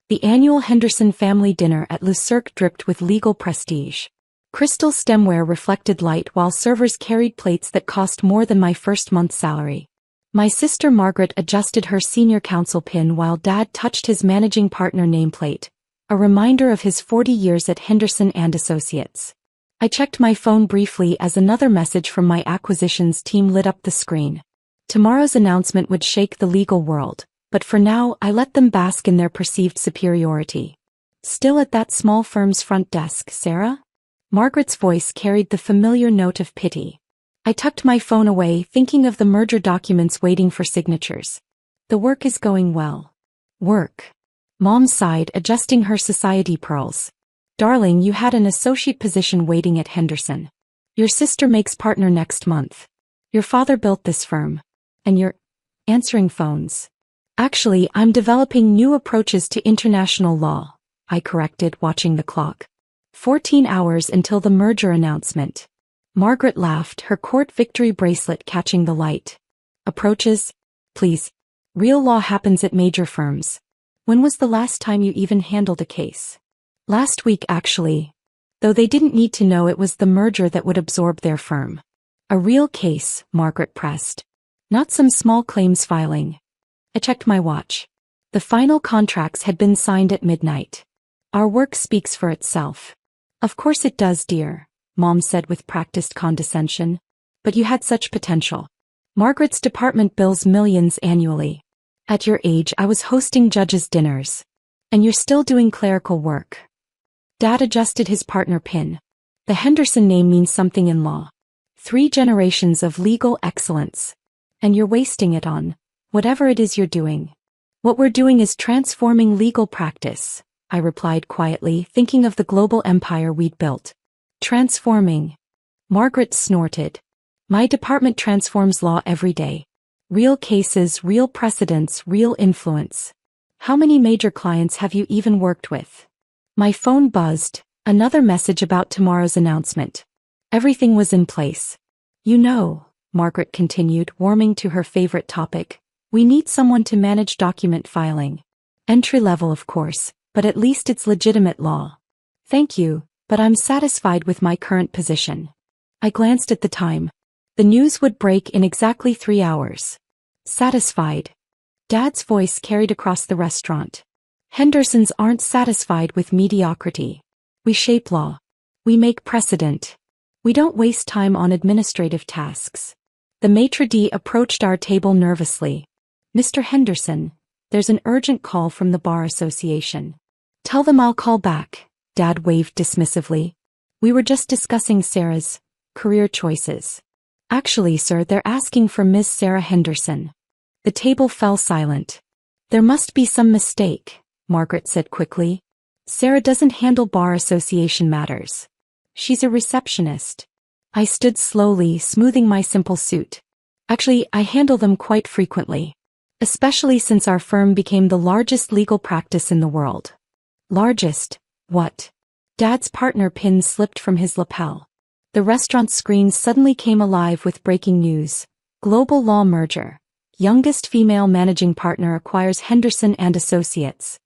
The annual Henderson family dinner at Le Cirque dripped with legal prestige. Crystal stemware reflected light while servers carried plates that cost more than my first month's salary. My sister Margaret adjusted her senior counsel pin while Dad touched his managing partner nameplate, a reminder of his 40 years at Henderson and Associates. I checked my phone briefly as another message from my acquisitions team lit up the screen. Tomorrow's announcement would shake the legal world, but for now I let them bask in their perceived superiority. Still at that small firm's front desk, Sarah? Margaret's voice carried the familiar note of pity. I tucked my phone away, thinking of the merger documents waiting for signatures. The work is going well. Work. Mom sighed, adjusting her society pearls. Darling, you had an associate position waiting at Henderson. Your sister makes partner next month. Your father built this firm. And you're answering phones. Actually, I'm developing new approaches to international law, I corrected, watching the clock. 14 hours until the merger announcement. Margaret laughed, her court victory bracelet catching the light. Approaches? Please. Real law happens at major firms. When was the last time you even handled a case? Last week, actually. Though they didn't need to know it was the merger that would absorb their firm. A real case, Margaret pressed. Not some small claims filing. I checked my watch. The final contracts had been signed at midnight. Our work speaks for itself. Of course it does, dear, Mom said with practiced condescension. But you had such potential. Margaret's department bills millions annually. At your age, I was hosting judges' dinners. And you're still doing clerical work. Dad adjusted his partner pin. The Henderson name means something in law. 3 generations of legal excellence. And you're wasting it on whatever it is you're doing. What we're doing is transforming legal practice, I replied quietly, thinking of the global empire we'd built. Transforming. Margaret snorted. My department transforms law every day. Real cases, real precedents, real influence. How many major clients have you even worked with? My phone buzzed, another message about tomorrow's announcement. Everything was in place. You know, Margaret continued, warming to her favorite topic, we need someone to manage document filing. Entry level, of course, but at least it's legitimate law. Thank you, but I'm satisfied with my current position. I glanced at the time. The news would break in exactly 3 hours. Satisfied. Dad's voice carried across the restaurant. Hendersons aren't satisfied with mediocrity. We shape law. We make precedent. We don't waste time on administrative tasks. The maitre d' approached our table nervously. Mr. Henderson, there's an urgent call from the Bar Association. Tell them I'll call back, Dad waved dismissively. We were just discussing Sarah's career choices. Actually, sir, they're asking for Miss Sarah Henderson. The table fell silent. There must be some mistake, Margaret said quickly. Sarah doesn't handle Bar Association matters. She's a receptionist. I stood slowly, smoothing my simple suit. Actually, I handle them quite frequently. Especially since our firm became the largest legal practice in the world. Largest? What? Dad's partner pin slipped from his lapel. The restaurant screen suddenly came alive with breaking news. Global law merger. Youngest female managing partner acquires Henderson and Associates.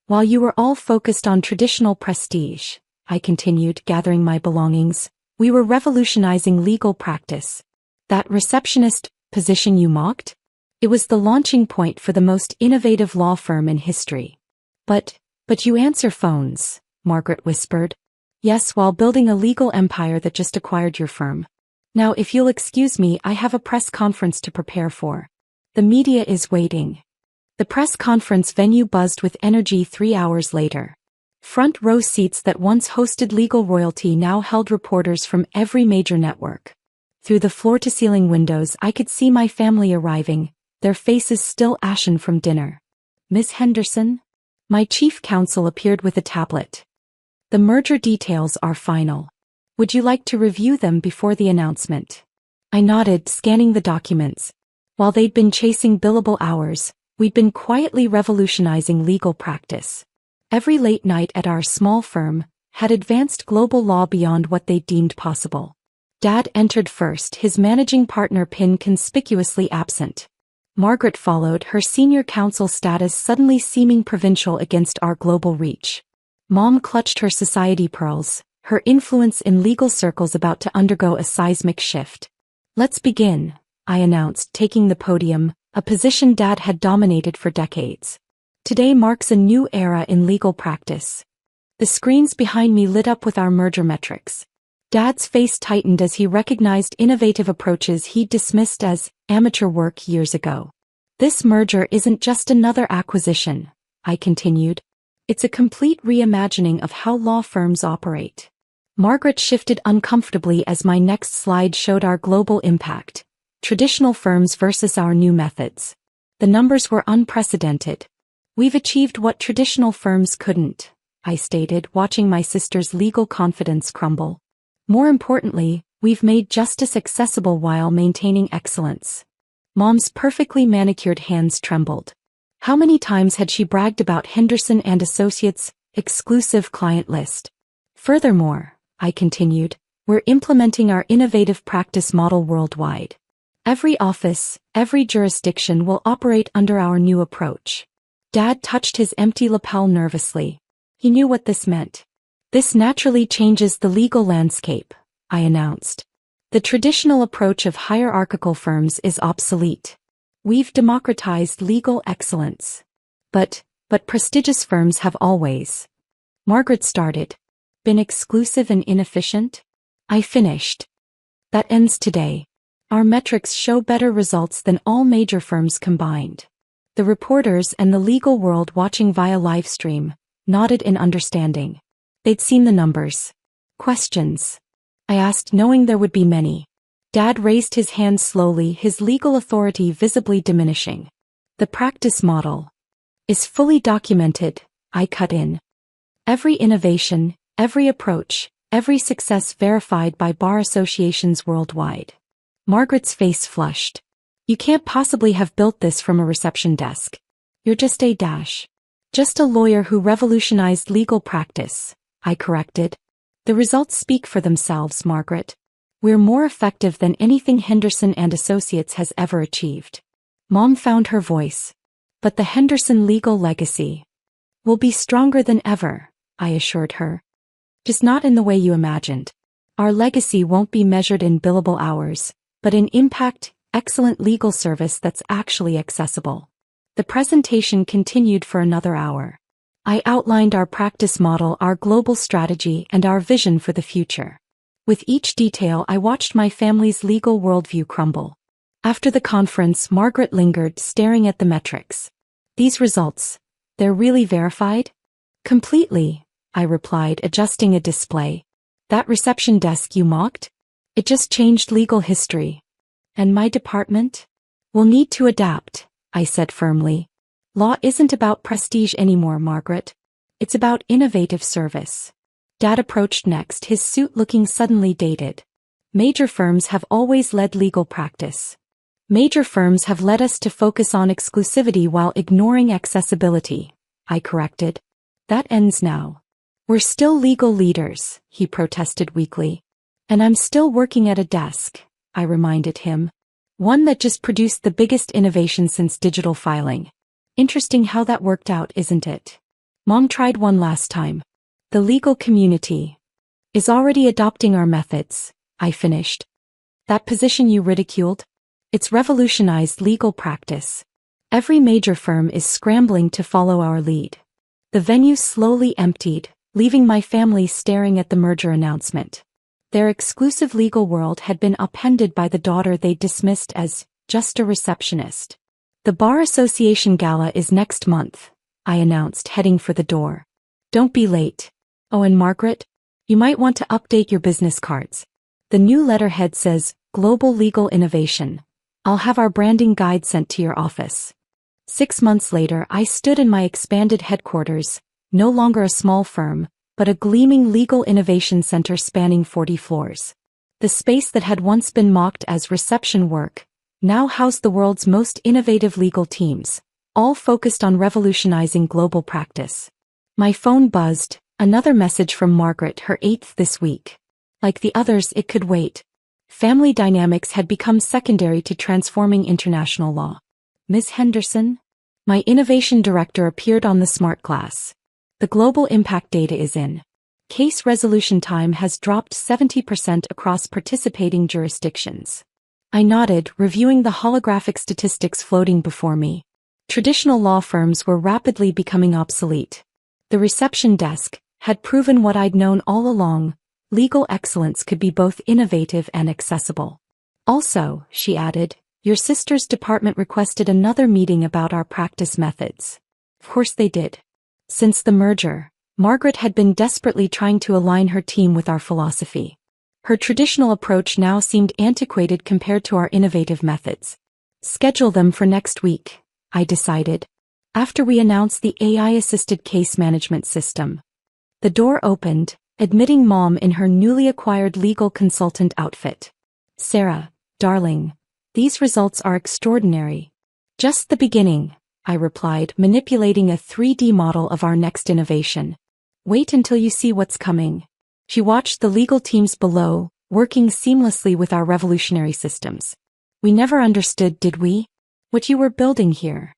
While you were all focused on traditional prestige, I continued, gathering my belongings, we were revolutionizing legal practice. That receptionist position you mocked? It was the launching point for the most innovative law firm in history. But you answer phones, Margaret whispered. Yes, while building a legal empire that just acquired your firm. Now if you'll excuse me, I have a press conference to prepare for. The media is waiting. The press conference venue buzzed with energy 3 hours later. Front row seats that once hosted legal royalty now held reporters from every major network. Through the floor-to-ceiling windows I could see my family arriving, their faces still ashen from dinner. Miss Henderson? My chief counsel appeared with a tablet. The merger details are final. Would you like to review them before the announcement? I nodded, scanning the documents. While they'd been chasing billable hours, we'd been quietly revolutionizing legal practice. Every late night at our small firm had advanced global law beyond what they deemed possible. Dad entered first, his managing partner pin conspicuously absent. Margaret followed, her senior counsel status suddenly seeming provincial against our global reach. Mom clutched her society pearls, her influence in legal circles about to undergo a seismic shift. "Let's begin," I announced, taking the podium, a position Dad had dominated for decades. "Today marks a new era in legal practice." The screens behind me lit up with our merger metrics. Dad's face tightened as he recognized innovative approaches he'd dismissed as amateur work years ago. "This merger isn't just another acquisition," I continued. "It's a complete reimagining of how law firms operate." Margaret shifted uncomfortably as my next slide showed our global impact. Traditional firms versus our new methods. The numbers were unprecedented. "We've achieved what traditional firms couldn't," I stated, watching my sister's legal confidence crumble. "More importantly, we've made justice accessible while maintaining excellence." Mom's perfectly manicured hands trembled. How many times had she bragged about Henderson and Associates' exclusive client list? "Furthermore," I continued, "we're implementing our innovative practice model worldwide. Every office, every jurisdiction will operate under our new approach." Dad touched his empty lapel nervously. He knew what this meant. "This naturally changes the legal landscape," I announced. "The traditional approach of hierarchical firms is obsolete. We've democratized legal excellence. But prestigious firms have always," Margaret started, "been exclusive and inefficient?" I finished. "That ends today. Our metrics show better results than all major firms combined." The reporters and the legal world watching via livestream nodded in understanding. They'd seen the numbers. "Questions?" I asked, knowing there would be many. Dad raised his hand slowly, his legal authority visibly diminishing. "The practice model is fully documented," I cut in. "Every innovation, every approach, every success verified by bar associations worldwide." Margaret's face flushed. "You can't possibly have built this from a reception desk. You're just just a lawyer who revolutionized legal practice," I corrected. "The results speak for themselves, Margaret. We're more effective than anything Henderson and Associates has ever achieved." Mom found her voice. "But the Henderson legal legacy will be stronger than ever," I assured her. "Just not in the way you imagined. Our legacy won't be measured in billable hours, but in impact, excellent legal service that's actually accessible." The presentation continued for another hour. I outlined our practice model, our global strategy, and our vision for the future. With each detail, I watched my family's legal worldview crumble. After the conference, Margaret lingered, staring at the metrics. "These results, they're really verified?" "Completely," I replied, adjusting a display. "That reception desk you mocked? It just changed legal history. And my department? We'll need to adapt," I said firmly. "Law isn't about prestige anymore, Margaret. It's about innovative service." Dad approached next, his suit looking suddenly dated. "Major firms have always led legal practice. Major firms have led us to focus on exclusivity while ignoring accessibility," I corrected. "That ends now." "We're still legal leaders," he protested weakly. "And I'm still working at a desk," I reminded him. "One that just produced the biggest innovation since digital filing. Interesting how that worked out, isn't it?" Mom tried one last time. "The legal community is already adopting our methods," I finished. "That position you ridiculed? It's revolutionized legal practice. Every major firm is scrambling to follow our lead." The venue slowly emptied, leaving my family staring at the merger announcement. Their exclusive legal world had been upended by the daughter they dismissed as just a receptionist. "The Bar Association Gala is next month," I announced, heading for the door. "Don't be late. Oh, and Margaret, you might want to update your business cards. The new letterhead says, Global Legal Innovation. I'll have our branding guide sent to your office." 6 months later, I stood in my expanded headquarters, no longer a small firm, but a gleaming legal innovation center spanning 40 floors. The space that had once been mocked as reception work now housed the world's most innovative legal teams, all focused on revolutionizing global practice. My phone buzzed, another message from Margaret, her 8th this week. Like the others, it could wait. Family dynamics had become secondary to transforming international law. Ms. Henderson? My innovation director appeared on the smart glass. The global impact data is in. Case resolution time has dropped 70% across participating jurisdictions. I nodded, reviewing the holographic statistics floating before me. Traditional law firms were rapidly becoming obsolete. The reception desk had proven what I'd known all along: legal excellence could be both innovative and accessible. Also, she added, your sister's department requested another meeting about our practice methods. Of course they did. Since the merger, Margaret had been desperately trying to align her team with our philosophy. Her traditional approach now seemed antiquated compared to our innovative methods. Schedule them for next week, I decided, after we announced the AI-assisted case management system. The door opened, admitting Mom in her newly acquired legal consultant outfit. Sarah, darling, these results are extraordinary. Just the beginning, I replied, manipulating a 3D model of our next innovation. Wait until you see what's coming. She watched the legal teams below, working seamlessly with our revolutionary systems. We never understood, did we? What you were building here.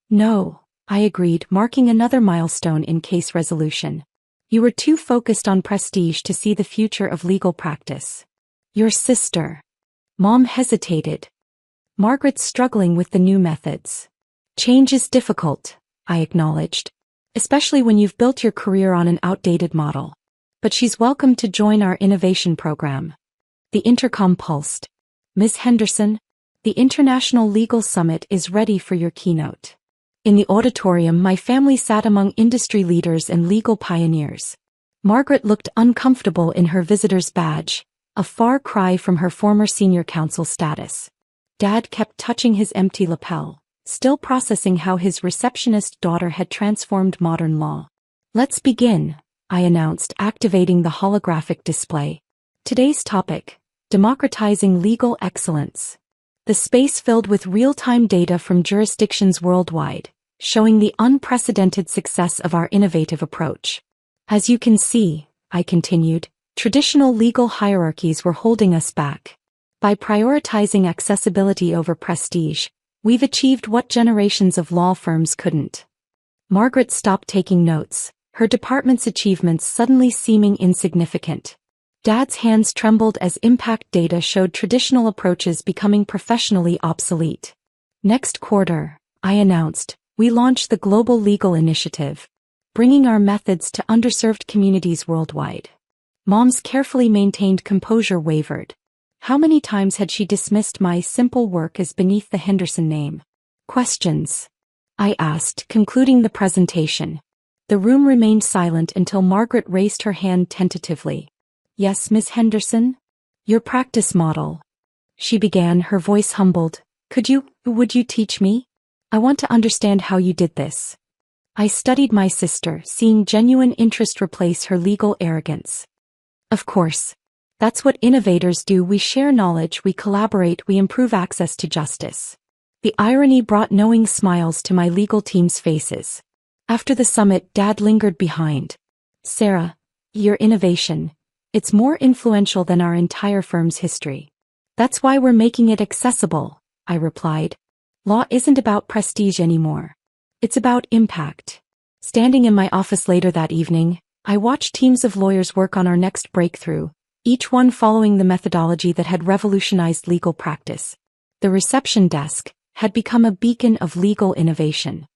No, I agreed, marking another milestone in case resolution. You were too focused on prestige to see the future of legal practice. Your sister. Mom hesitated. Margaret's struggling with the new methods. Change is difficult, I acknowledged, especially when you've built your career on an outdated model. But she's welcome to join our innovation program. The intercom pulsed. Ms. Henderson, the International Legal Summit is ready for your keynote. In the auditorium, my family sat among industry leaders and legal pioneers. Margaret looked uncomfortable in her visitor's badge, a far cry from her former senior counsel status. Dad kept touching his empty lapel, still processing how his receptionist daughter had transformed modern law. Let's begin, I announced, activating the holographic display. Today's topic: democratizing legal excellence. The space filled with real-time data from jurisdictions worldwide, showing the unprecedented success of our innovative approach. As you can see, I continued, traditional legal hierarchies were holding us back. By prioritizing accessibility over prestige, we've achieved what generations of law firms couldn't. Margaret stopped taking notes, her department's achievements suddenly seeming insignificant. Dad's hands trembled as impact data showed traditional approaches becoming professionally obsolete. Next quarter, I announced, we launched the Global Legal Initiative, bringing our methods to underserved communities worldwide. Mom's carefully maintained composure wavered. How many times had she dismissed my simple work as beneath the Henderson name? Questions? I asked, concluding the presentation. The room remained silent until Margaret raised her hand tentatively. Yes, Ms. Henderson? Your practice model. She began, her voice humbled. Would you teach me? I want to understand how you did this. I studied my sister, seeing genuine interest replace her legal arrogance. Of course. That's what innovators do. We share knowledge, we collaborate, we improve access to justice. The irony brought knowing smiles to my legal team's faces. After the summit, Dad lingered behind. Sarah, your innovation, it's more influential than our entire firm's history. That's why we're making it accessible, I replied. Law isn't about prestige anymore. It's about impact. Standing in my office later that evening, I watched teams of lawyers work on our next breakthrough, each one following the methodology that had revolutionized legal practice. The reception desk had become a beacon of legal innovation.